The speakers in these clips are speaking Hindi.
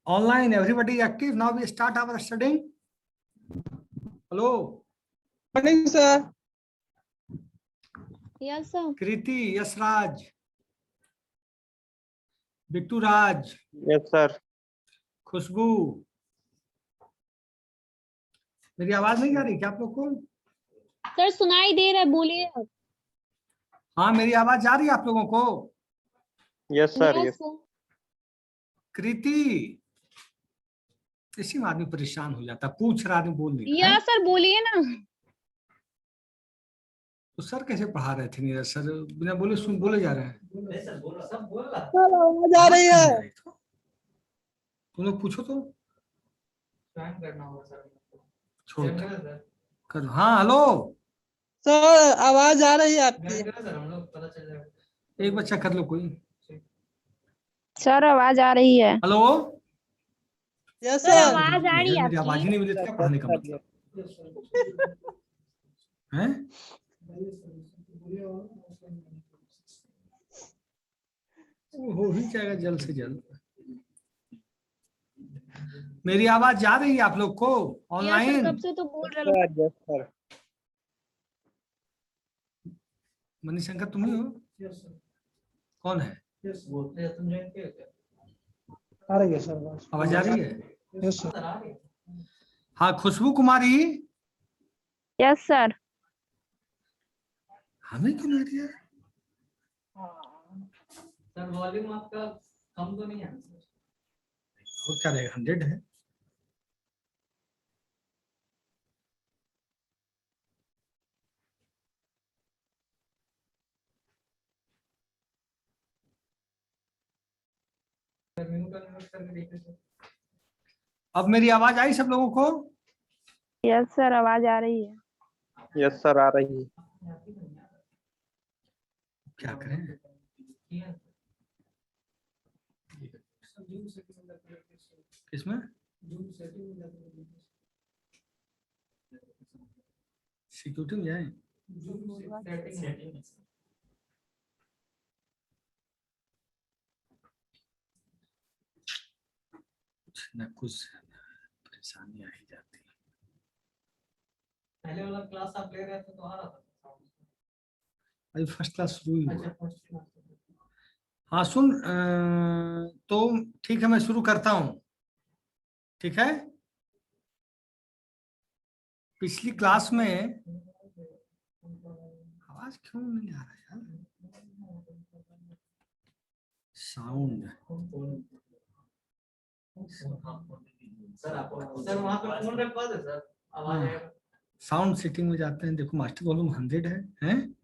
Online, everybody active. Now we start our studying. Hello. Morning, sir. Yes, sir. Kriti, yes, Raj. Bittu Raj, Yes, sir. खुशबू, मेरी आवाज नहीं आ रही क्या आप लोग को? सर सुनाई दे रहा है, बोलिए आप। हाँ, मेरी आवाज जा रही है आप लोगों को? Yes, sir. Yes, Yes. sir. कृति, इसी में आदमी परेशान हो जाता, पूछ रहा आदमी बोल नहीं रहा है। या सर बोलिए ना। तो सर कैसे पढ़ा रहे थे? नीरज सर बिना बोले सुन बोले जा रहे हैं। आवाज आ रही है। तुम लोग पूछो तो छोड़ कर। हाँ हेलो, सर आवाज आ रही है आपकी। एक बच्चा कर लो कोई। सर आवाज आ रही है। Hello, yes sir sir. आवाज आ रही है मेरी आवाज ही नहीं मिली तो क्या पढ़ाने का मतलब है? वो हो ही जाएगा जल्द से जल्द। मेरी आवाज जा रही है आप लोग को या सर ऑनलाइन? कब से तो बोल रहे लोग। Yes sir. मनीशंकर तुम ही हो? कौन है? आ रही है सर। आवाज आ रही है? Yes sir. हाँ, खुशबू कुमारी, यस सर। हमें क्यों नहीं दिया? सर वॉल्यूम आपका कम तो नहीं है? और क्या रहेगा, 100 है। अब मेरी आवाज आई सब लोगों को? यस सर आवाज आ रही है। यस सर आ रही है। क्या करें? किसमें? सिक्योरिटी में जाए। कुछ न कुछ परेशानी आ ही जाती है। पहले वाला क्लास आप ले रहे थे तो आ रहा था। अभी फर्स्ट क्लास शुरू ही हुआ। अच्छा फर्स्ट क्लास। हाँ सुन, तो ठीक है मैं शुरू करता हूँ, ठीक है? पिछली क्लास में आवाज क्यों नहीं आ रहा है यार? साउंड सर आप सर वहाँ पे फोन रखवा दे सर, आवाज आएगा। साउंड सेटिंग में जाते हैं, देखो मास्टर वॉल्यूम 100 है, हैं?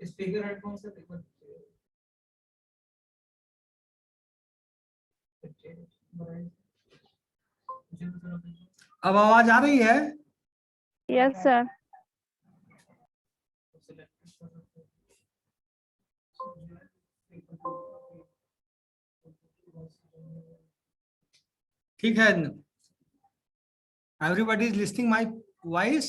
स्पीकर हेडफोन से देखो। अब आवाज आ रही है? Yes sir. ठीक है, everybody is listening my voice?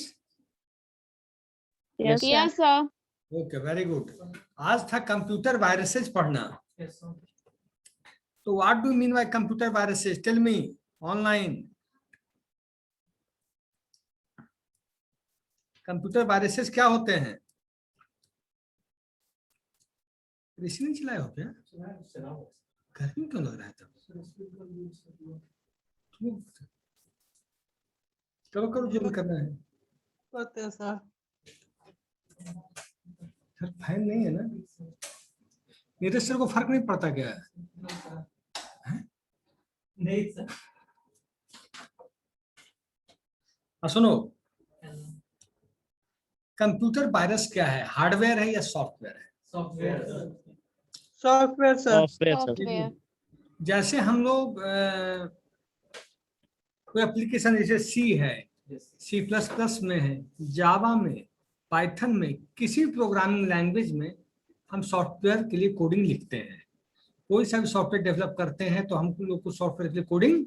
Yes sir. Okay, very good. आज था कंप्यूटर वायरसेस पढ़ना। तो what do you mean by computer viruses? Tell me online. Computer viruses क्या होते हैं? एसी नहीं चलाए हो क्या? गर्मी क्यों लग रहा है तब? करो करो जो भी करना है। करते हैं सर। सर फैन नहीं है ना? नीरज सर को फर्क नहीं पड़ता क्या? नहीं सर। सुनो, कंप्यूटर वायरस क्या है? हार्डवेयर है या सॉफ्टवेयर है? Software software sir. सॉफ्टवेयर। जैसे हम लोग कोई एप्लीकेशन जैसे सी है, C++ में है, जावा में, पाइथन में, किसी प्रोग्रामिंग लैंग्वेज में हम सॉफ्टवेयर के लिए कोडिंग लिखते हैं। कोई सा भी सॉफ्टवेयर डेवलप करते हैं तो हम लोग को सॉफ्टवेयर के लिए कोडिंग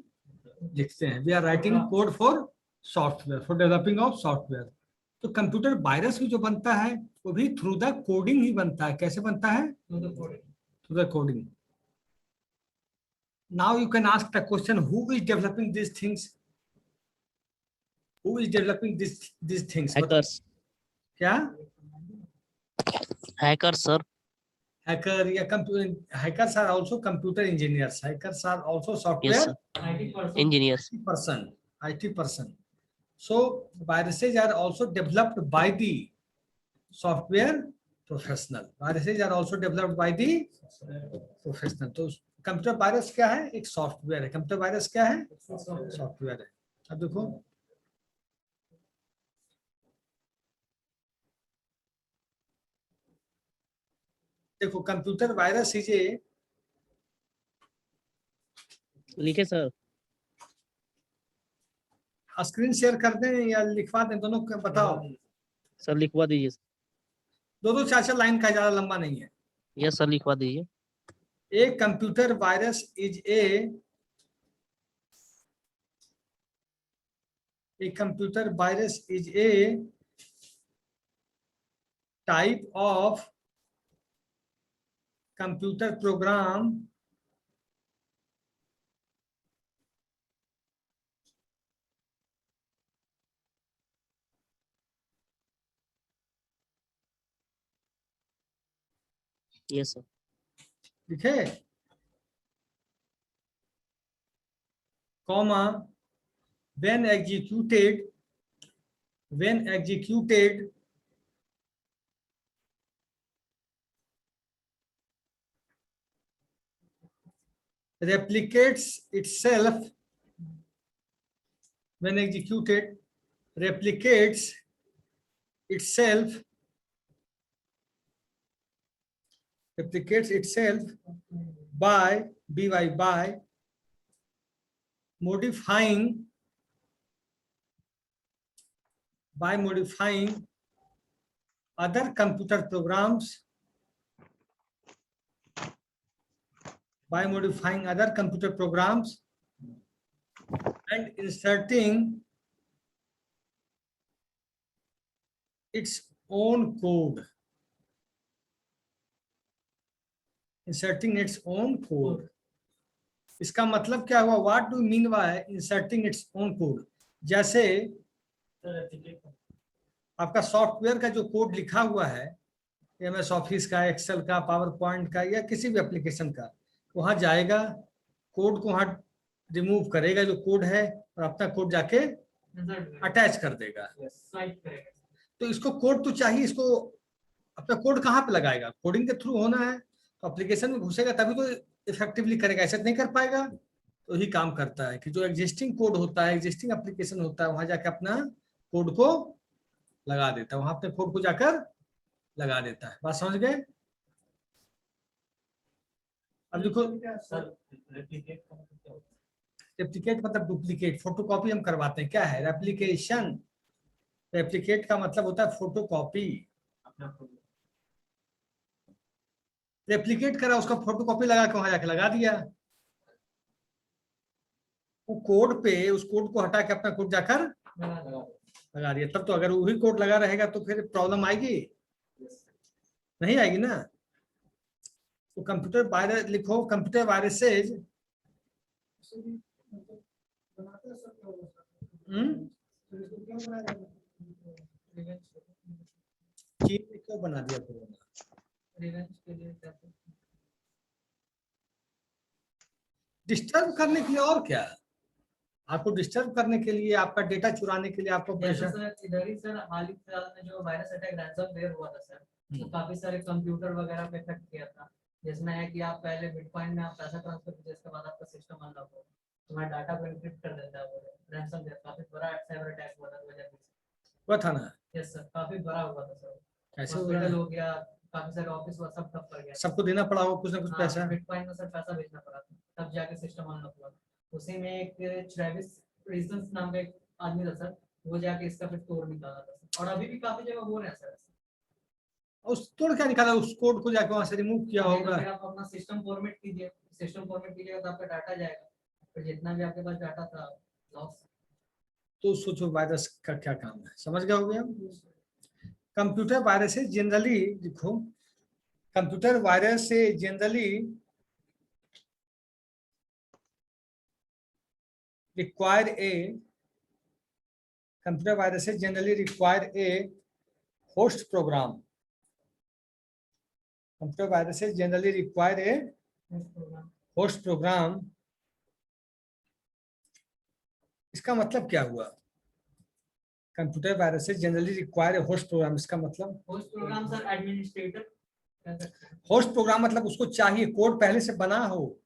लिखते हैं। We are writing code for software, for developing of software. तो कंप्यूटर वायरस भी जो बनता है वो भी थ्रू द कोडिंग ही बनता है। कैसे बनता है? Through the coding. Now you can ask the question, who is developing this things? Who is developing this things? Hackers. क्या? Hacker sir. हैकर या computer, hackers are also computer engineers, hackers are also yes software sir, engineers. IT person. So viruses are also developed by the software professional. Viruses are also developed by the professional. तो कंप्यूटर वायरस क्या है? एक सॉफ्टवेयर है। कंप्यूटर वायरस क्या है? सॉफ्टवेयर है। अब देखो, देखो कंप्यूटर वायरस इज ए, लिखे सर। स्क्रीन शेयर कर दें या लिखवा दें, दोनों का बताओ। सर लिखवा दीजिए। दो 4 लाइन का, ज्यादा लंबा नहीं है। यस सर, लिखवा दीजिए। ए computer virus is a computer virus is a type of computer program yes sir. लिखे, comma, when executed replicates itself, when executed replicates itself by modifying other computer programs, and inserting its own code. इसका मतलब क्या हुआ? What do mean by inserting it's own code? जैसे आपका सॉफ्टवेयर का जो कोड लिखा हुआ है, MS ऑफिस का, एक्सेल का, पावर पॉइंट का, या किसी भी एप्लीकेशन का, वहां जाएगा, कोड को वहां रिमूव करेगा जो कोड है, और अपना कोड जाके अटैच कर देगा। तो इसको कोड तो चाहिए, इसको अपना कोड कहाँ पे लगाएगा? कोडिंग के थ्रू होना है, तो एप्लीकेशन में घुसेगा तभी तो इफेक्टिवली करेगा, ऐसे नहीं कर पाएगा। तो ही काम करता है कि जो एग्जिस्टिंग कोड होता है, एग्जिस्टिंग एप्लीकेशन होता है, वहां जाकर अपना कोड को लगा देता है, वहां अपने कोड को जाकर लगा देता है। बात समझ गए? अब देखो, रेप्लिकेट मतलब डुप्लीकेट, फोटोकॉपी हम करवाते हैं। क्या है रेप्लिकेशन? रेप्लिकेट का मतलब होता है फोटोकॉपी। रेप्लिकेट करा, उसका फोटोकॉपी लगा के वहां जाके लगा दिया। वो कोड पे, उस कोड को हटा के अपना कोड जाकर लगा दिया। तब तो अगर वही कोड लगा रहेगा तो फिर प्रॉब्लम आएगी? नहीं आएगी ना। तो कंप्यूटर वायरस लिखो, कंप्यूटर वायरसेज चीन ने क्यों बना दिया कोरोना? डिस्टर्ब करने के लिए, और क्या? आपको डिस्टर्ब करने के लिए, आपका डेटा चुराने के लिए, आपको सर इधर ही सर हाल ही फिलहाल में जो वायरस अटैक रैंसमवेयर हुआ था सर, तो काफी सारे कंप्यूटर वगैरह पे इफेक्ट किया था, जिसमें है कि आप पहले बिटकॉइन में आप पैसा ट्रांसफर कीजिए, इसके बाद आपका सिस्टम अनलॉक हो, तुम्हारा डाटा को एन्क्रिप्ट कर देता है वो रैंसमवेयर। काफी बड़ा साइबर अटैक हुआ था 2020 हुआ था ना? यस सर, काफी बड़ा हुआ था सर। कैसे हॉस्पिटल हो गया, काफी सारे ऑफिस हुआ, सब ठप पड़ गया, सबको देना पड़ा हो कुछ ना कुछ पैसा। बिटकॉइन में सर पैसा भेजना पड़ा था, तब जाके सिस्टम अनलॉक हुआ। उसी में एक ट्रेविस रीजंस नाम का एक आदमी था सर, वो जाके इसका फिर तोड़ निकाला था सर, और अभी भी काफी जगह हो रहे हैं सर। उस तोड़ क्या निकाला? उस कोड को जाके वहां से रिमूव किया होगा। फिर आप अपना सिस्टम फॉर्मेट कीजिए, सिस्टम फॉर्मेट कीजिएगा तो आपका डाटा जाएगा, फिर जितना भी आपके पास डाटा था लॉस। तो सोचो वायरस का क्या काम है, समझ गए हो गया? कंप्यूटर वायरस से जनरली देखो, कंप्यूटर वायरस से generally require a computer viruses generally require a host program. Computer viruses generally require a host program. इसका मतलब क्या हुआ? Computer viruses generally require a host program, इसका मतलब होस्ट प्रोग्राम सर एडमिनिस्ट्रेटर कह सकते हैं। होस्ट प्रोग्राम मतलब उसको चाहिए कोड पहले से बना हो,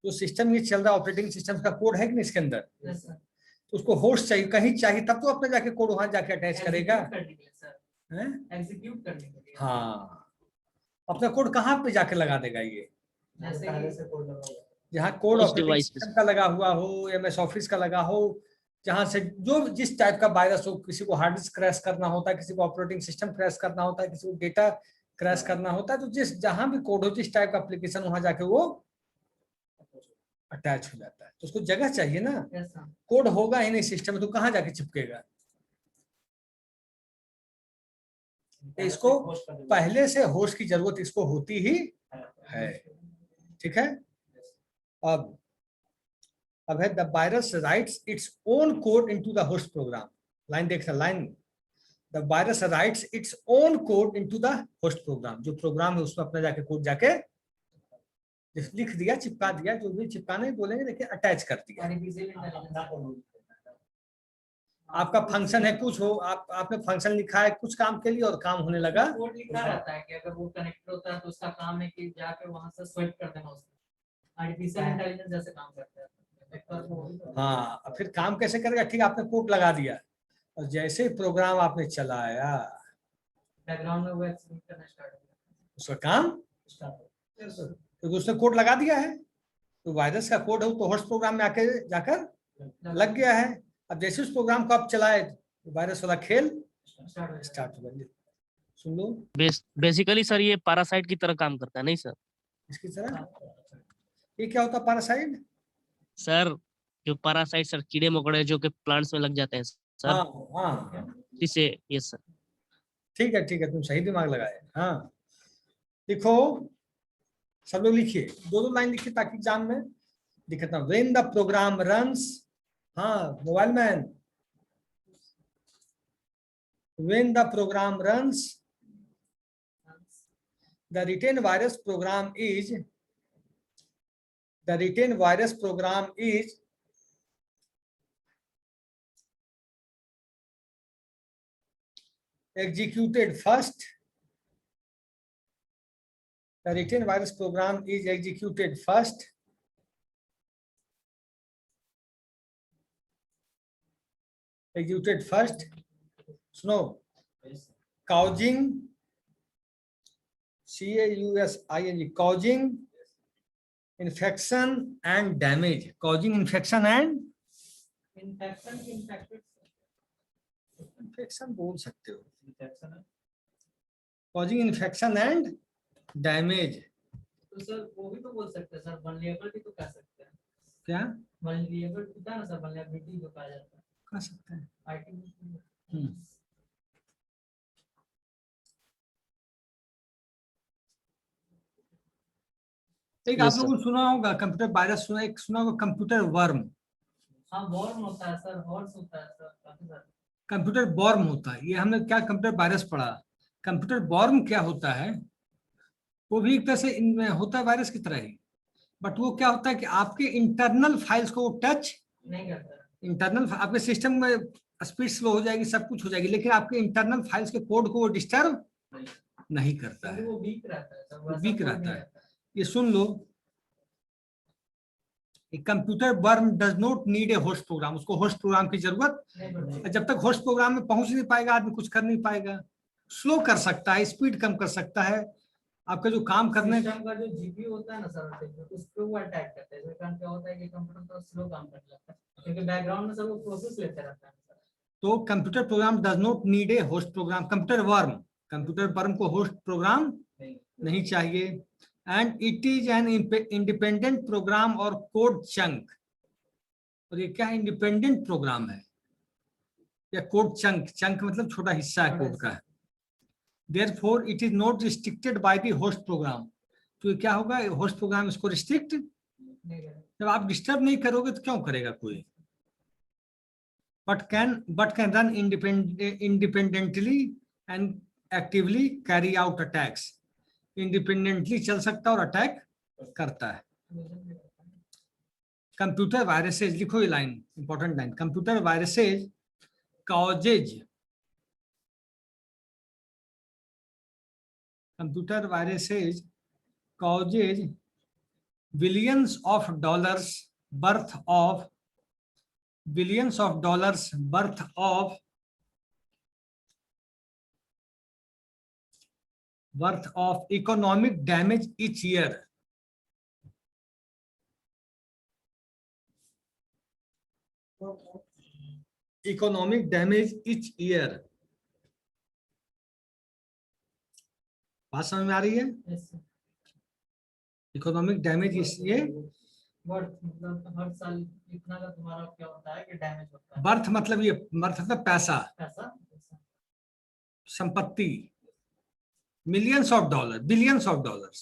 जो सिस्टम ये चल रहा है ऑपरेटिंग सिस्टम का कोड है कि नहीं इसके अंदर, यस सर। तो उसको होस्ट चाहिए, कहीं चाहिए तब तो अपने जाके कोड वहां जाके अटैच करेगा, करने के लिए सर, हैं? एग्जीक्यूट करने के लिए। हाँ, अपना कोड कहाँ पे जाके लगा देगा ये, जैसे कि जहाँ कोड उस ऑपरेटिंग device पे। सिस्टम का लगा हुआ हो, एमएस ऑफिस का लगा हो, जहाँ से जो जिस टाइप का वायरस हो, किसी को हार्ड डिस्क क्रैश करना होता है, किसी को ऑपरेटिंग सिस्टम क्रैश करना होता है, किसी को डेटा क्रैश करना होता है, तो जिस जहाँ भी कोड हो, जिस टाइप का एप्लीकेशन, वहां जाके वो अटैच हो जाता है। तो उसको जगह चाहिए ना, यस सर। कोड होगा ही नहीं सिस्टम में तो कहाँ जाके चिपकेगा। तो इसको पहले से होस्ट की जरूरत इसको होती ही है, ठीक है। अब है the virus writes its own code into the host program. Line देखना, line, the virus writes its own code into the host program, जो प्रोग्राम है उसमें अपना जाके कोड जाके लिख दिया, चिपका दिया, जो भी चिपकाने बोलेंगे लेकिन अटैच कर दिया। आर्टिफिशियल इंटेलिजेंस आपका फंक्शन है कुछ हो, आपने फंक्शन लिखा है कुछ काम के लिए और काम होने लगा, कोड लिखा रहता है कि अगर वो कनेक्ट होता है तो उसका काम है कि जाके वहां से स्वेप कर देना उसको। आर्टिफिशियल इंटेलिजेंस जैसे काम करता है। हाँ, अब फिर काम कैसे करेगा? ठीक है, आपने कोड लगा दिया और जैसे ही प्रोग्राम आपने चलाया, बैकग्राउंड में वो एक्सक्यूट करना स्टार्ट हो गया। उसका काम, तो उसने कोड लगा दिया है, तो वायरस का कोड हो तो होस्ट प्रोग्राम में आके जाकर लग गया है। अब जैसे उस प्रोग्राम को आप चलाए तो वायरस वाला खेल स्टार्ट हो गया। सुन लो, बेसिकली सर ये पैरासाइट की तरह काम करता है, नहीं सर? इसकी तरह ये क्या होता है पैरासाइट? सर जो पैरासाइट सर कीड़े मकोड़े जो कि प्लांट्स में लग जाते हैं सर, हाँ हाँ, इसे, यस सर। ठीक है, तुम सही दिमाग लगाए। हाँ, लिखो, सब लोग लिखिए, दो लाइन लिखिए ताकि एग्जाम में दिखता। व्हेन द प्रोग्राम रन्स, हाँ mobile man, when the program runs the retained virus program is executed first. The retained virus program is executed first. सुनो, causing, causing, causing infection and damage, causing infection and infection बोल सकते हो, causing infection and damage। तो सर वो भी तो बोल सकते हैं सर, वल्नरेबल भी तो कह सकते हैं। क्या वल्नरेबल होता है ना सर, वल्नरेबिलिटी जो कहा जाता है, कर सकते हैं? आईटी। एक आप लोगों ने सुना होगा कंप्यूटर वायरस, सुना होगा कंप्यूटर वर्म। हाँ, वॉर्म होता है सर, हॉर्स होता है सर, काफी सारे। कंप्यूटर बॉर्म होता है, ये हमने क्या कंप्यूटर वायरस पढ़ा। कंप्यूटर बॉर्म क्या होता है? वो भी एक तरह से इनमें होता है वायरस की तरह ही, बट वो क्या होता है कि आपके इंटरनल फाइल्स को वो टच नहीं करता है। इंटरनल, आपके सिस्टम में स्पीड स्लो हो जाएगी, सब कुछ हो जाएगी, लेकिन आपके इंटरनल फाइल्स के कोड को वो डिस्टर्ब नहीं करता है, वो वीक रहता है सर, वो वैसा वीक कोड रहता नहीं है। रहता। ये सुन लो, computer worm does not need a host program, उसको होस्ट प्रोग्राम की जरूरत, नहीं पड़ता। जब तक होस्ट प्रोग्राम में पहुंच नहीं पाएगा आदमी कुछ कर नहीं पाएगा। स्लो कर सकता है, स्पीड कम कर सकता है, आपका जो काम करने सिस्टम का जो जीपीयू होता है ना सर, उस पे वो अटैक करता है। इसमें कारण क्या होता है कि कंप्यूटर तो स्लो काम करने लगता है, क्योंकि बैकग्राउंड में सर वो प्रोसेस लेते रहता है सर। तो computer program does not need a host program. Computer worm को होस्ट प्रोग्राम नहीं चाहिए। And it is an independent program और कोड चंक। और ये क्या इंडिपेंडेंट प्रोग्राम है या कोड चंक? चंक मतलब छोटा हिस्सा है कोड का, Therefore, it is not restricted by the host program. तो ये क्या होगा, होस्ट प्रोग्राम इसको रिस्ट्रिक्ट, नहीं करें। जब आप डिस्टर्ब नहीं करोगे तो क्यों करेगा कोई. But can run independently and actively carry out attacks. Independently चल सकता है और अटैक करता है. कंप्यूटर वायरसेज, लिखो ये line, important line. Computer viruses causes billions of dollars worth of economic damage each year. Economic damage each year. बात समझ में आ रही है? Yes, sir. इकोनॉमिक डैमेज इसलिए, वर्थ मतलब हर साल इतना का तुम्हारा क्या होता है कि डैमेज होता है। बर्थ मतलब ये, बर्थ मतलब पैसा, पैसा संपत्ति, millions of dollar, billions of dollars.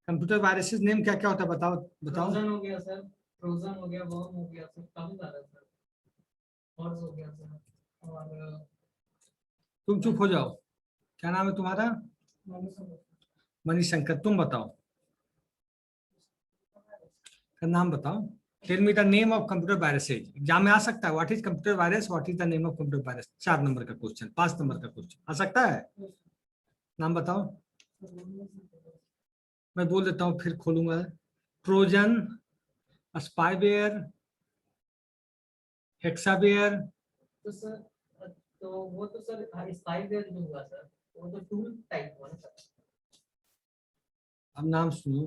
Computer viruses name क्या क्या होता है, बताओ. फ्रोजन हो गया सर, फ्रोजन हो गया, वर्म हो गया सर, काफी सारा सर, हॉर्स हो गया सर. और तुम चुप हो जाओ, क्या नाम है तुम्हारा? मनीष शंकर. तुम बताओ, का नाम बताओ. Tell me the name of computer viruses. Exam में आ सकता है. What is computer virus, what is the name of computer virus. 4 number का क्वेश्चन, 5 नंबर का क्वेश्चन आ सकता है. नाम बताओ. मैं बोल देता हूँ फिर खोलूंगा. Trojan, spyware, Hexaware. तो सर, तो वो तो सर स्पाईवेयर जो हुआ सर, वो तो टूल टाइप हुआ ना सर. अब नाम सुनो.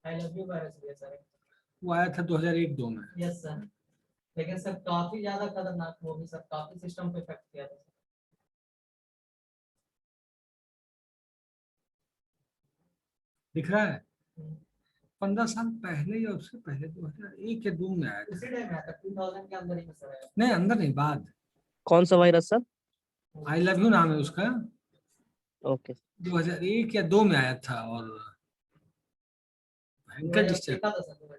आई लव यू वायरस भी है सर. वो आया था 2001-2 में. Yes sir. लेकिन सर काफी ज्यादा खतरनाक, वो भी सर काफी सिस्टम पे इफेक्ट किया था. दिख रहा है? 15 साल पहले या उससे पहले 2001 या 2 में आया था. उसी टाइम आया था, 2000 के अंदर ही में सर आया. नहीं, अंदर नहीं, बाद. कौन सा virus sir? I love you नाम है उसका. ओके. 2001 या 2 में आया था और भयंकर डिस्टर्ब. देखा था सर 2000.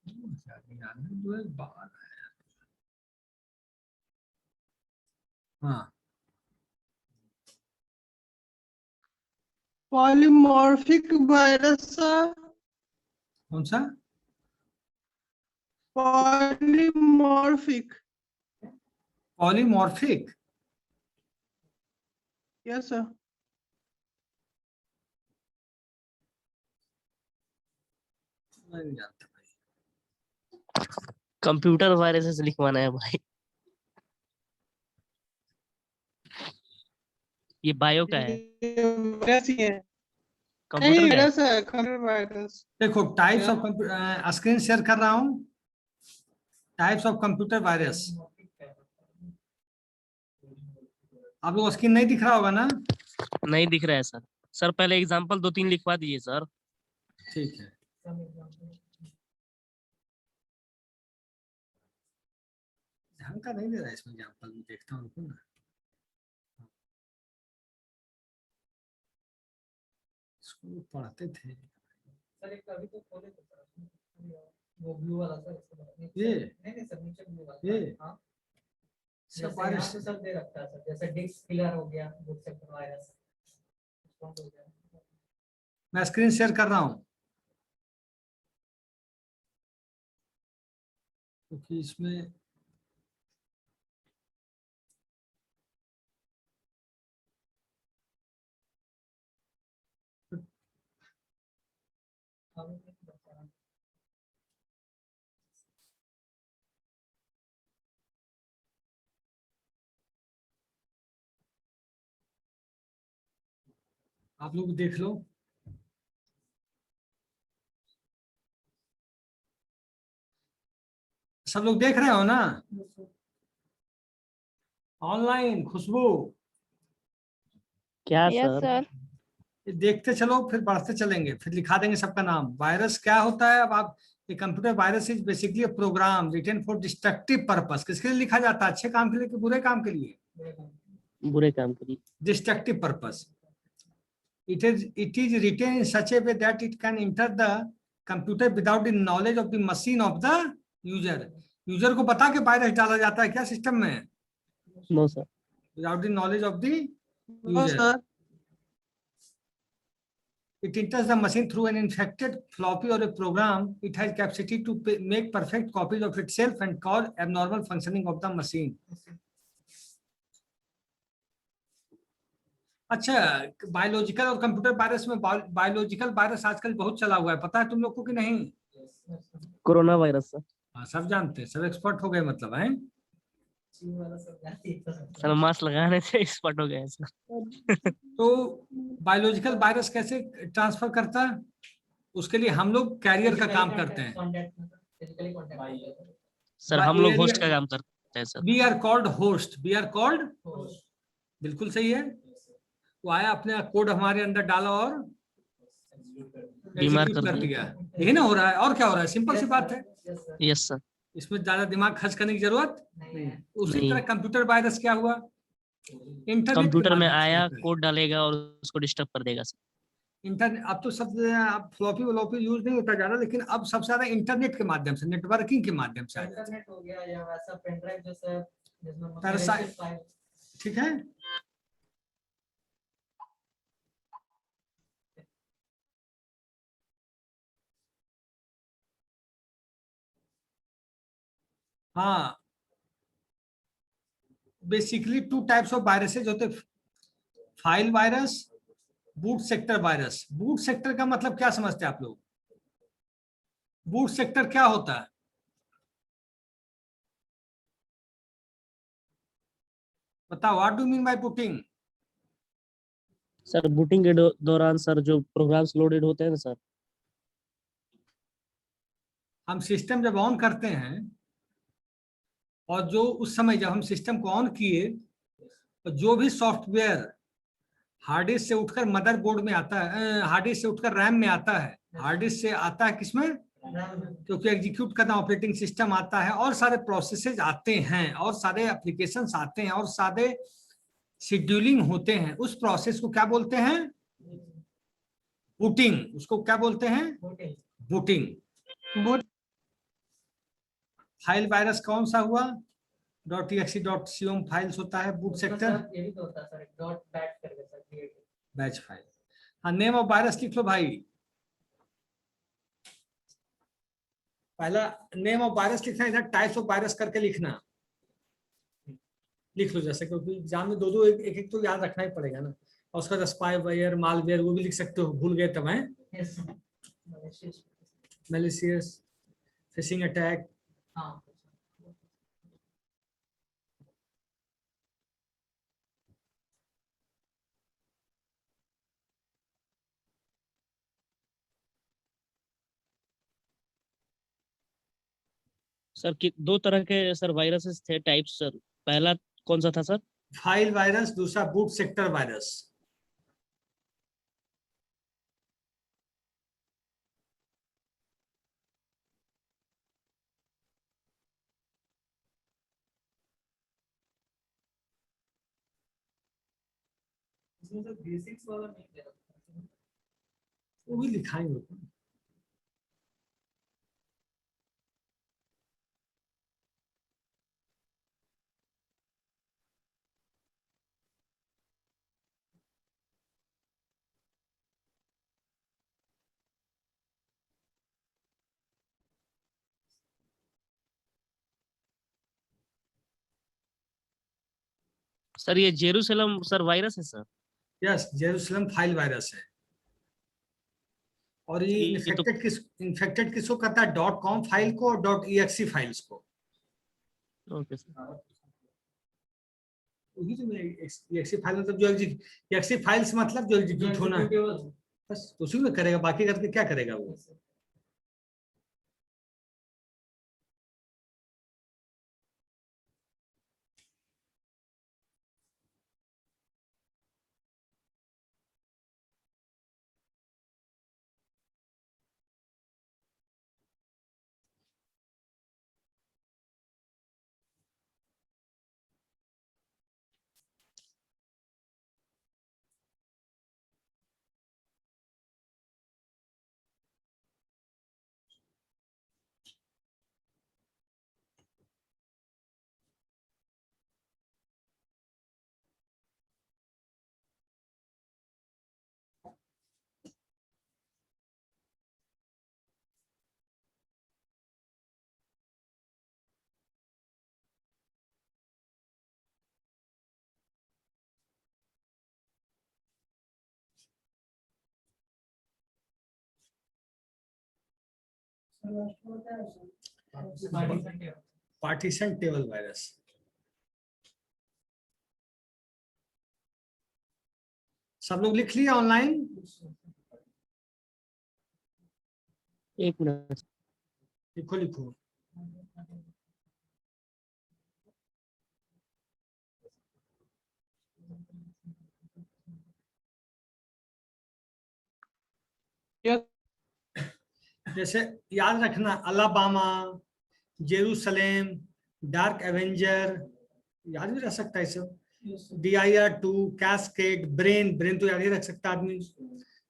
2012 आया. हाँ, पॉलीमॉर्फिक वायरस सर, कौन सा? पॉलीमॉर्फिक. पॉलीमॉर्फिक. Yes sir. मैं नहीं जानता भाई. कंप्यूटर वायरसेस लिखवाना है भाई. ये बायो का है, वायरस ही है. नहीं, कंप्यूटर का है. वायरस है, कंप्यूटर वायरस. देखो, types of computer, screen share कर रहा हूँ. Types of computer virus. आप लोग स्क्रीन नहीं दिख रहा होगा ना? नहीं दिख रहा है सर. सर पहले एग्जांपल 2-3 लिखवा दीजिए सर. ठीक है. ढंग का नहीं दे रहा है इसमें एग्जांपल, मैं देखता हूँ रुको ना. स्कूल पढ़ते थे सर एक अभी तो खोले थे सर, वो ब्लू वाला सर, इसके बाद ये? नहीं सर, नीचे ब्लू वाला. ये? हाँ, सब जैसे वायरस. यहाँ पे सर दे रखता है सर, जैसे डिस्क किलर हो गया, बुक सेक्टर वायरस हो गया. मैं स्क्रीन शेयर कर रहा हूँ क्योंकि इसमें आप लोग देख लो. सब लोग देख रहे हो ना ऑनलाइन? खुशबू, क्या यस सर? सर. ये देखते चलो, फिर बढ़ते चलेंगे, फिर लिखा देंगे सबका नाम. वायरस क्या होता है, अब आप a computer virus is basically a program written for destructive purpose. किसके लिए लिखा जाता है, अच्छे काम के लिए कि बुरे काम के लिए? बुरे काम के लिए। Destructive purpose. It is written in such a way that it can enter the computer without the knowledge of the machine of the user. User को पता कि वायरस डाला जाता है क्या सिस्टम में? No sir. Without the knowledge of the No, user. sir. It enters the machine through an infected floppy or a program. It has capacity to make perfect copies of itself and cause abnormal functioning of the machine. अच्छा, बायोलॉजिकल और कंप्यूटर वायरस में बायोलॉजिकल वायरस आजकल बहुत चला हुआ है, पता है तुम लोग को कि नहीं? Corona virus sir. हाँ, सब जानते हैं, सब एक्सपर्ट हो गए मतलब है। सर मास्क लगाने से एक्सपर्ट हो गए सर। तो बायोलॉजिकल वायरस कैसे ट्रांसफर करता है? उसके लिए हम लोग कैरियर का काम करते हैं सर। हम लोग होस्ट का काम करते हैं sir. We are called host, we are called, बिल्कुल सही है। वो आया अपने कोड हमारे अंदर डाला और बीमार एग्जीक्यूट कर कर दिया। दिया, यही ना हो रहा है, और क्या हो रहा है? सिंपल सी बात है, यस सर। इसमें ज्यादा दिमाग खर्च करने की जरूरत नहीं है। उसी नहीं। तरह कंप्यूटर वायरस क्या हुआ, इंटरनेट के कंप्यूटर में माध्यम से आया, होता है। कोड डालेगा और उसको डिस्टर्ब कर देगा सर। इंटरनेट अब तो सब, अब फ्लॉपी व्लॉपी यूज नहीं होता ज्यादा, लेकिन अब सबसे ज्यादा इंटरनेट के माध्यम से, नेटवर्किंग के माध्यम से आ जाता है। इंटरनेट हो गया या वैसा पेन ड्राइव जैसा जिसमें Parasite. malicious file- ठीक है। हाँ, basically two types of viruses होते, file virus, boot sector virus. Boot sector का मतलब क्या समझते हैं आप लोग? बूट सेक्टर क्या होता है? बताओ, what do mean by booting? Sir booting के दौरान सर जो प्रोग्राम्स लोडेड होते हैं ना सर। हम सिस्टम जब ऑन करते हैं और जो उस समय जब हम सिस्टम को ऑन किए तो जो भी सॉफ्टवेयर हार्ड डिस्क से उठकर मदरबोर्ड में आता है, हार्ड डिस्क से उठकर रैम में आता है, हार्ड डिस्क से आता है किसमें? क्योंकि एग्जीक्यूट करना ऑपरेटिंग सिस्टम आता है और सारे प्रोसेसेस आते हैं और सारे एप्लीकेशंस आते हैं और सारे शेड्यूलिंग होते हैं। उस प्रोसेस को क्या बोलते हैं? बूटिंग। उसको क्या बोलते हैं? बूटिंग। Boot. फाइल वायरस कौन सा हुआ? .exe.com फाइल्स होता है बूट सेक्टर, ये भी तो होता है सर, डॉट बैट करके सर क्रिएट। Batch file. हाँ, नेम ऑफ वायरस लिख लो भाई। पहला नेम ऑफ वायरस लिखना, इधर टाइप्स ऑफ वायरस करके लिखना, लिख लो जैसे, क्योंकि एग्जाम में दो दो एक एक तो याद रखना ही पड़ेगा ना। और उसका बाद स्पाईवेयर, मालवेयर वो भी लिख सकते हो, भूल गए तब है। Malicious, phishing attack. हाँ सर कि दो तरह के सर वायरसेस थे टाइप्स सर। पहला कौन सा था सर? फाइल वायरस, दूसरा बूट सेक्टर वायरस। इसमें सर बेसिक्स वाला नहीं दे रखा। वो भी लिखाएंगे। सर ये जेरूसलम सर वायरस है sir. Yes, Jerusalem file virus है। और ये ये तो इन्फेक्टेड किसको करता है? .com फाइल को और .exe फाइल्स को। Okay sir. वही जो exe फाइल मतलब जो exe फाइल्स मतलब जो एग्जीक्यूट होना है, बस उसी में करेगा, बाकी करके क्या करेगा वो? Partition table virus. सब लोग लिख लिया ऑनलाइन? एक मिनट। लिखो लिखो। Yes. जैसे याद रखना, अलाबामा, जेरूसलेम, डार्क एवेंजर, याद भी रख सकता है सब। DIR2, कैस्केड, ब्रेन, ब्रेन तो याद ही रख सकता आदमी।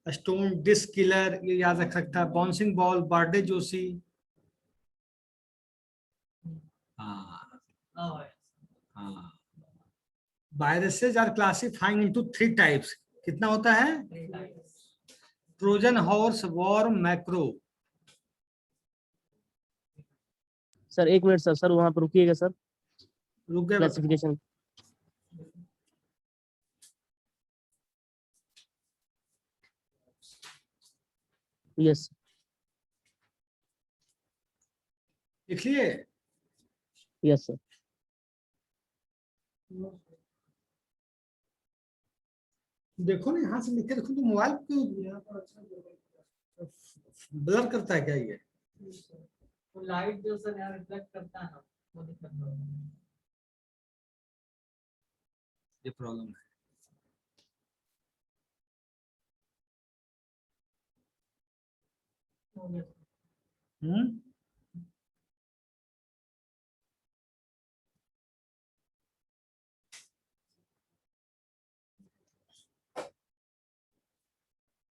स्टोन डिस्क किलर, ये याद रख सकता है। Bouncing ball, birthday Joshi. हाँ हाँ। Viruses are classifying into 3 types. कितना होता है? Trojan horse, worm, macro. Sir एक मिनट सर, सर वहां पर रुकिएगा सर। रुक गए? क्लासिफिकेशन। यस। लिख लिए? Yes sir. देखो ना, यहाँ से लिख के देखो तो मोबाइल क्यों ब्लर करता है क्या ये? तो लाइट जो सर यहाँ रिफ्लेक्ट करता है ना, वो दिक्कत हो रही है। ये प्रॉब्लम है। हम्म।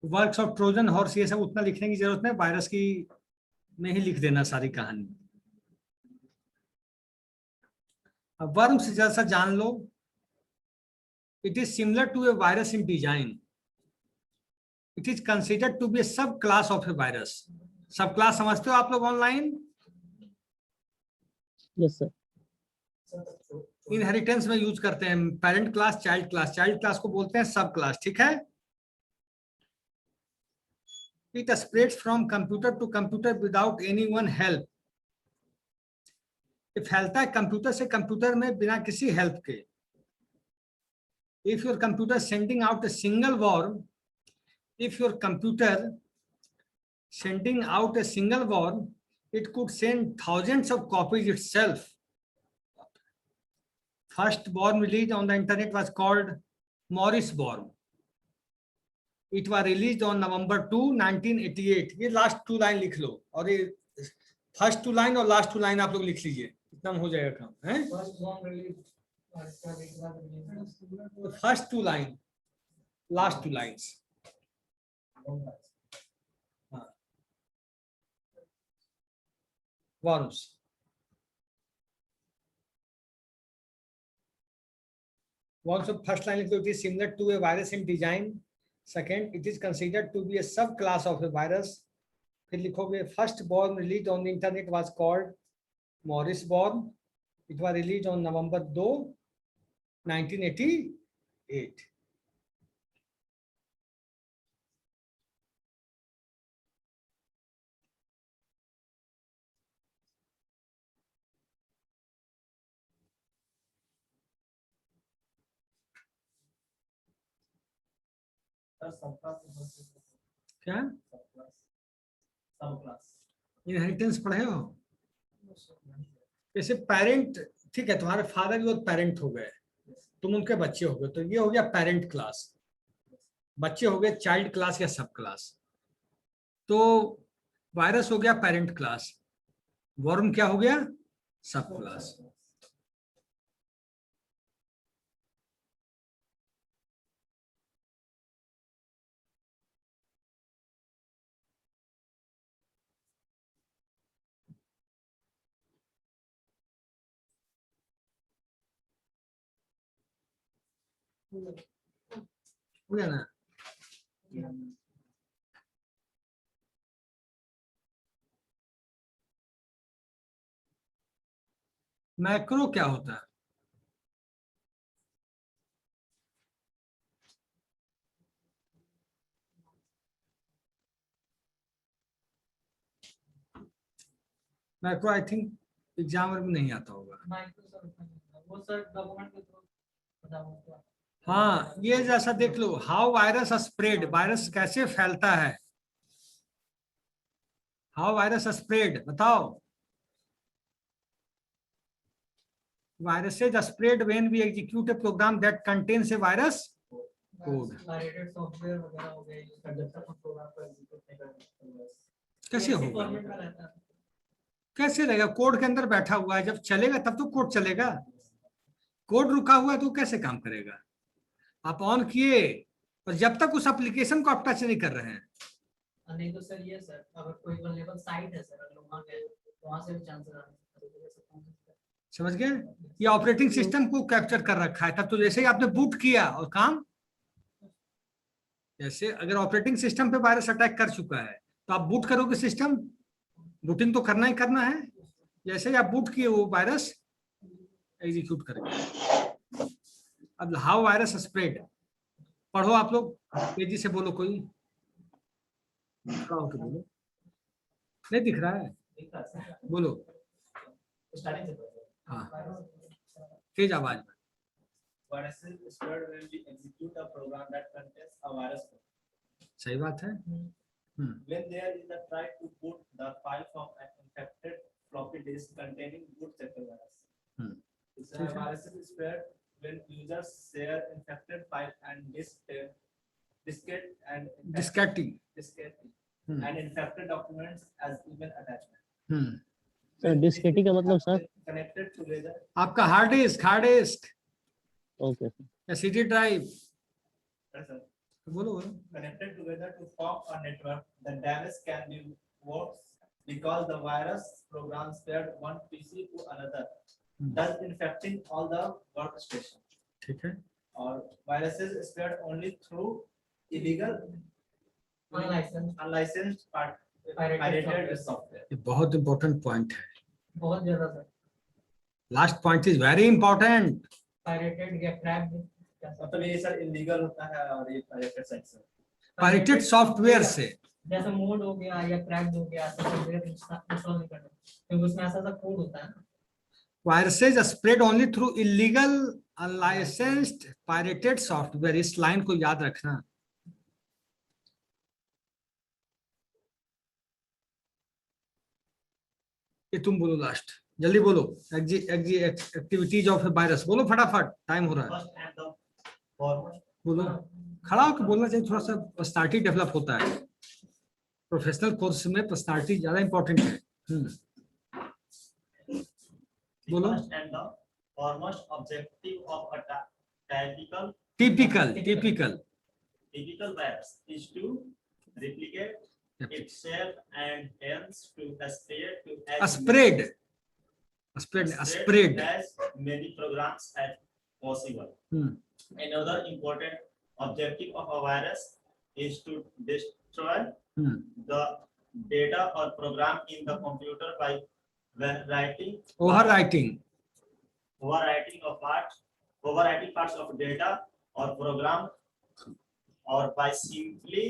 वर्क्स ऑफ ट्रोजन हॉर्स, ये सब उतना लिखने की जरूरत नहीं, वायरस की में ही लिख देना सारी कहानी। अब वर्म से जरा सा जान लो। It is similar to a virus in design. It is considered to be a sub class of a virus. Sub class समझते हो आप लोग ऑनलाइन? Yes sir. इनहेरिटेंस में यूज करते हैं parent class, child class. Child class को बोलते हैं सब क्लास, ठीक है? It spreads from computer to computer without anyone help. ये फैलता है कंप्यूटर से कंप्यूटर में बिना किसी हेल्प के। If your computer sending out a single worm, if your computer sending out a single worm, it could send thousands of copies itself. First worm released on the internet was called Morris worm. It was released on November 2, 1988. ये लास्ट 2 लाइन लिख लो, और ये फर्स्ट 2 लाइन और लास्ट 2 लाइन आप लोग लिख लीजिए, इतना में हो जाएगा काम है। First 2 line, last 2 lines. worms. Worms of first line it is similar to a virus in design. Second, it is considered to be a subclass of a virus. फिर लिखोगे first worm released on the internet was called Morris worm. It was released on November 2, 1988. क्या इनहेरिटेंस पढ़े हो? जैसे पेरेंट, ठीक है, तुम्हारे फादर योर पेरेंट हो गए, तुम उनके बच्चे हो गए, तो ये हो गया पेरेंट क्लास। बच्चे हो गए चाइल्ड क्लास या सब क्लास। तो वायरस हो गया पेरेंट क्लास, वर्म क्या हो गया? सब क्लास। हो गया ना? मैक्रो क्या होता है? मैक्रो आई थिंक एग्जाम में नहीं आता होगा। वो सर डॉक्यूमेंट के थ्रू पता होगा। हाँ, ये जैसा देख लो, हाउ वायरस स्प्रेड, वायरस कैसे फैलता है, हाउ वायरस स्प्रेड, बताओ। Viruses spread when we execute a program that contains a virus code. Pirated software वगैरह हो गए यूज कर जब तक हम प्रोग्राम को एग्जीक्यूट नहीं करते। कैसे ऐसे होगा? फॉर्मेट में रहता है। कैसे रहेगा? कोड के अंदर बैठा हुआ है, जब चलेगा तब तो कोड चलेगा। कोड रुका हुआ है तो कैसे काम करेगा? आप ऑन किए और जब तक उस एप्लीकेशन को आप टच नहीं कर रहे हैं। नहीं तो सर ये सर अगर कोई वल्नरेबल साइट है सर, अगर वहां गए तो वहां से भी चांसेस आ सकते हैं। समझ गए? ये ऑपरेटिंग सिस्टम को कैप्चर कर रखा है। तब तो जैसे ही आपने बूट किया और काम, जैसे अगर ऑपरेटिंग सिस्टम पे वायरस अटैक कर चुका है तो आप बूट करोगे सिस्टम, बूटिंग तो करना ही करना है। जैसे ही आप बूट किए वो वायरस एग्जीक्यूट करेगा। अब हाउ वायरस स्प्रेड पढ़ो आप लोग, तेजी से बोलो, कोई खड़ा होके बोलो। नहीं दिख रहा है? बोलो। स्टार्टिंग से हाँ, तेज आवाज में। Viruses spread when we execute a program that contains a virus code. सही बात है। When there is a try to boot the file from an infected floppy disk containing boot sector virus. Viruses spread when users share infected file and diskette and infected documents as email attachment. डिस्केटी का मतलब सर? Connected together. आपका हार्ड डिस्क ओके या सीडी ड्राइव, Yes, sir. बोलो बोलो। Connected together to form a network, the damage can be worse because the virus program spread one PC to another, thus infecting all the workstation. ठीक है। Or viruses spread only through illegal, unlicensed pirated software. ये बहुत इंपॉर्टेंट पॉइंट है। बहुत ज्यादा sir. Last point is very important. Pirated या क्रैक्ड मतलब ये सर इलीगल होता है और ये pirated साइट से। पायरेटेड सॉफ्टवेयर से, जैसे मोड हो गया या क्रैक्ड हो गया, ऐसा सॉफ्टवेयर इंस्टॉल नहीं करना क्योंकि उसमें ऐसा कोड होता है ना। Viruses spread only through illegal unlicensed pirated software. इस लाइन को याद रखना। ये तुम बोलो लास्ट, जल्दी बोलो। एक्टिविटीज ऑफ ए वायरस बोलो फटाफट, टाइम हो रहा है। First and the foremost. बोलो, खड़ा होकर बोलना चाहिए, थोड़ा सा पर्सनालिटी डेवलप होता है। प्रोफेशनल कोर्स में पर्सनालिटी ज्यादा इंपॉर्टेंट है। बोलो। First and the foremost objective of a typical typical virus is to replicate itself and hence to spread as many programs as possible. Another important objective of a virus is to destroy the data or program in the computer by overwriting parts of data or program, or by simply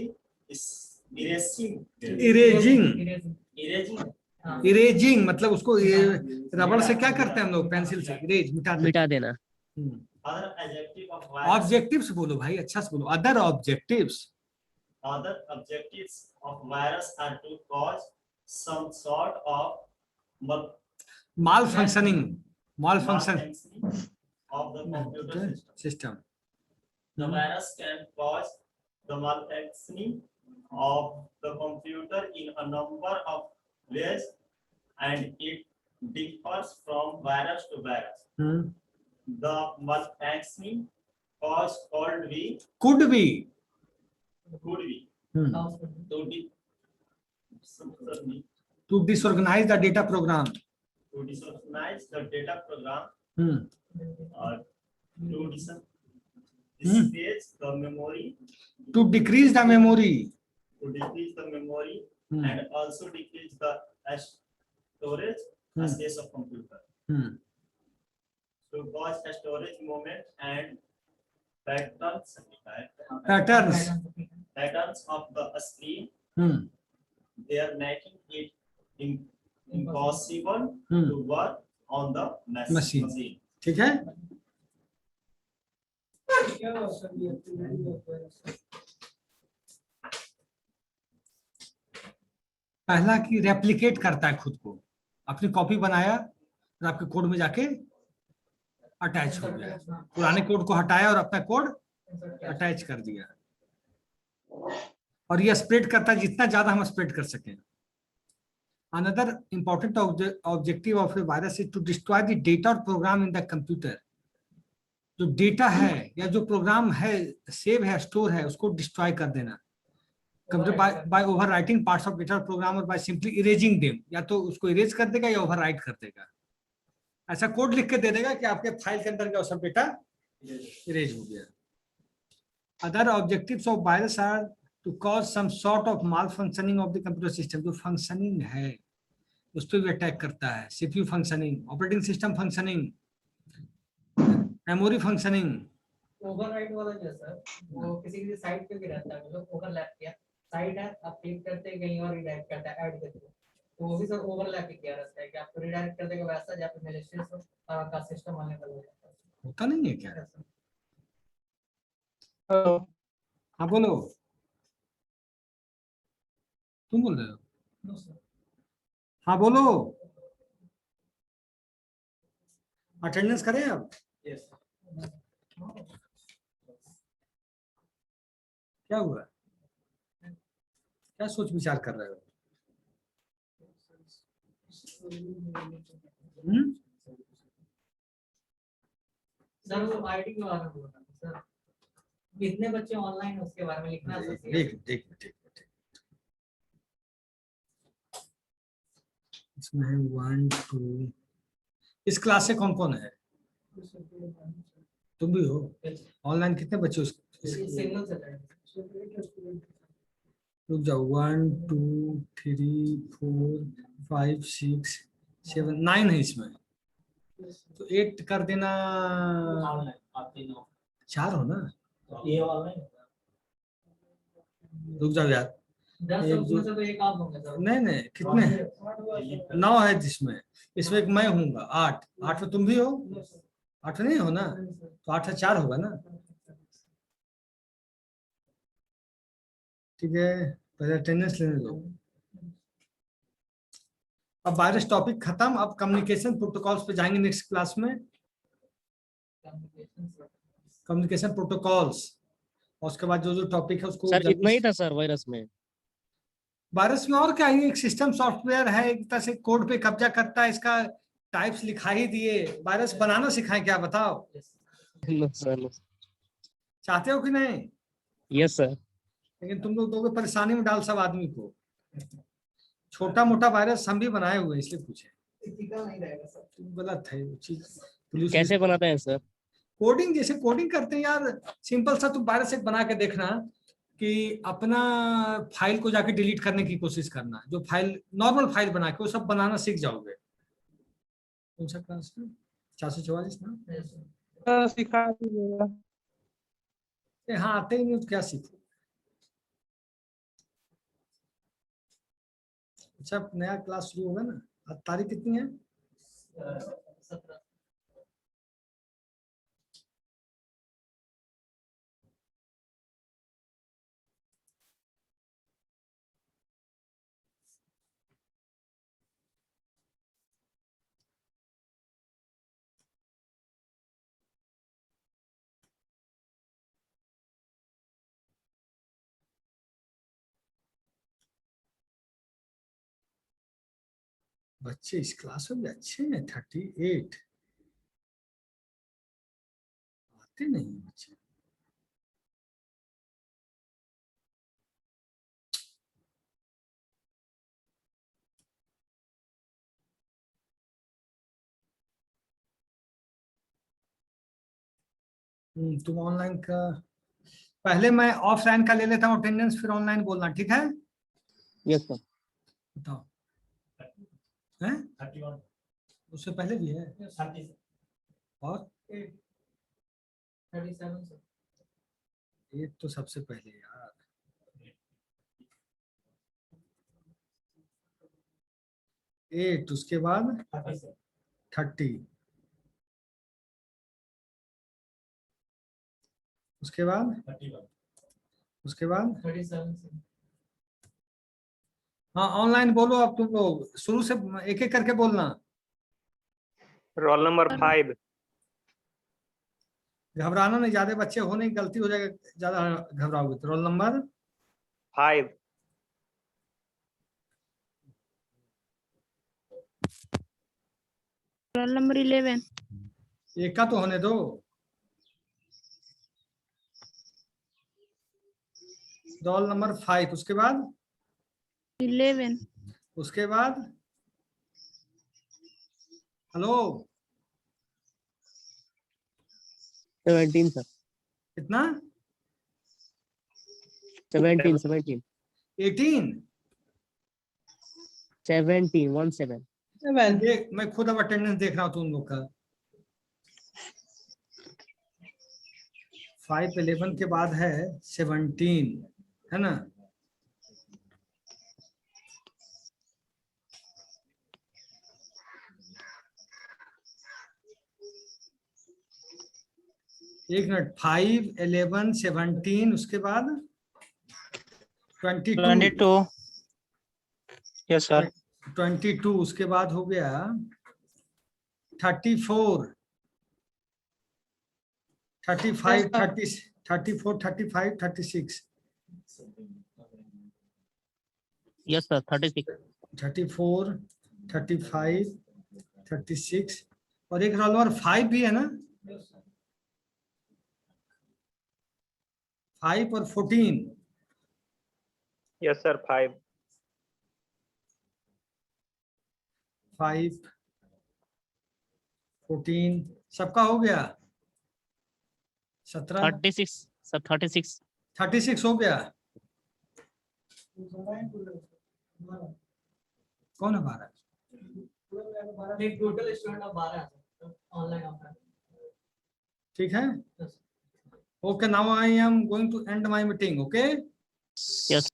erasing मतलब उसको रबड़ से क्या करते हैं हम लोग, पेंसिल से इरेज, मिटा देना। other objective of virus. Objectives बोलो भाई, अच्छा से बोलो। Other objectives of virus are to cause some sort of malfunctioning of the computer system. The virus can cause the malfunctioning of the computer in a number of ways, and it differs from virus to virus. The malfunctioning cause could be to disorganize the data program, or to decrease the memory, and also decrease the storage space of computer. To cause a storage movement and patterns of the screen, they are making it impossible hmm, to work on the Machine. machine. ठीक है। पहला कि रेप्लिकेट करता है खुद को, अपनी कॉपी बनाया और आपके कोड में जाके अटैच हो गया, पुराने कोड को हटाया और अपना कोड अटैच कर दिया। और ये स्प्रेड करता है जितना ज्यादा हम स्प्रेड कर सकें। Another important objective of a virus is to destroy the data or program in the computer. जो डेटा है या जो प्रोग्राम है, सेव है, स्टोर है, उसको डिस्ट्रॉय कर देना। Computer by overwriting parts of data program और बाय सिंपली इरेजिंग देम, या तो उसको इरेज कर देगा या ओवरराइट कर देगा। ऐसा कोड लिख के दे देगा कि आपके फाइल के अंदर का सब डेटा इरेज हो गया। Other objectives of virus are to cause some sort of malfunctioning of the computer system. जो फंक्शनिंग है उस पर भी अटैक करता है, CPU functioning, operating system functioning, memory functioning. Overwrite वाला जो है सर, वो किसी साइट पे भी रहता है, मतलब ओवरलैप किया साइट है, आप क्लिक करते हैं कहीं और रिडायरेक्ट करता है, ऐड करते हैं, तो वो भी सर ओवरलैप ही किया रहता है कि आपको रिडायरेक्ट कर देगा वैसा जहाँ पे मैलिशियस हो और आपका सिस्टम अनलेबल हो जाता है। होता नहीं है क्या? हेलो। हाँ बोलो, तुम बोल रहे हो? No sir. हाँ बोलो, अटेंडेंस करें अब? यस। क्या हुआ, क्या सोच विचार कर रहे हो? सर वो आईडी के बारे में बोल रहा हूँ सर, कितने बच्चे ऑनलाइन उसके बारे में लिखना है सर। देख इसमें है 1 2। इस क्लास से कौन कौन है? तुम भी हो ऑनलाइन? कितने बच्चे सिंगल से रुक जाओ, 1 2 3 4 5 6 7 9 है इसमें, तो 8 कर देना। 4 हो ना? ये ऑनलाइन रुक जाओ यार, 10 उसमें से तो एक आप होंगे सर। नहीं कितने? 9 है जिसमें, इसमें एक मैं हूँगा 8 में तुम भी हो, 8 नहीं हो ना, तो 8 है 4 होगा ना। ठीक है, पहले अटेंडेंस लेने दो। अब वायरस टॉपिक खत्म, अब कम्युनिकेशन प्रोटोकॉल्स पे जाएंगे नेक्स्ट क्लास में। कम्युनिकेशन प्रोटोकॉल्स, और उसके बाद जो टॉपिक है उसको सर इतना ही था सर वायरस में? वायरस में और क्या है, एक सिस्टम सॉफ्टवेयर है, एक तरह से कोड पे कब्जा करता है, इसका टाइप्स लिखा ही दिए। वायरस बनाना सिखाएं क्या, बताओ? No sir, no. चाहते हो कि नहीं? Yes sir. लेकिन तुम लोग दोगे परेशानी में डाल सब आदमी को। छोटा मोटा वायरस हम भी बनाए हुए इसलिए पूछे। नहीं रहेगा सर, गलत है वो चीज। कैसे बनाते हैं सर? कोडिंग जैसे कोडिंग करते हैं यार, सिंपल सा तुम वायरस एक बना के देखना कि अपना फाइल को जाके डिलीट करने की कोशिश करना, जो फाइल नॉर्मल फाइल बना के वो सब बनाना सीख जाओगे। कौन सा क्लास में? 444 ना? सर सिखा दीजिएगा। हाँ, आते ही नहीं तो क्या सीखो। अच्छा, नया क्लास शुरू होगा ना? आज तारीख कितनी है? 17। बच्चे इस क्लास में भी अच्छे हैं, 38 आते नहीं हैं बच्चे। तुम ऑनलाइन का पहले मैं ऑफलाइन का ले लेता हूँ अटेंडेंस, फिर ऑनलाइन बोलना, ठीक है? Yes sir. बताओ, हैं? 31 उससे पहले भी है? 30 और 37 सर। ये तो सबसे पहले यार। 8, उसके बाद 30, उसके बाद 37 हाँ ऑनलाइन बोलो अब तुम लोग, शुरू से एक एक करके बोलना। रोल नंबर 5, घबराना नहीं, ज्यादा बच्चे होने की गलती हो जाएगा, ज्यादा घबराओगे तो। रोल नंबर 5, रोल नंबर 11, एक का तो होने दो। रोल नंबर 5, उसके बाद 11, उसके बाद हेलो 17 सर, कितना? 17 18, 17 देख मैं खुद अब अटेंडेंस देख रहा हूँ तुम लोग का। 5 11 के बाद है 17, है ना? एक मिनट, 5 11 17, उसके बाद 22, यस सर, 22, उसके बाद हो गया 34, 35, 30, 34, 35, 36, यस सर, 36 34, 35, 36 और एक रोल नंबर 5 भी है ना? 5 और 14, यस सर, 5, 5 14 सबका हो गया। 17, 36 सर, 36 36 हो गया। कौन है 12? टोटल स्टूडेंट अब 12 हैं ऑनलाइन ऑफलाइन। ठीक है, okay, now I am going to end my meeting, okay. Yes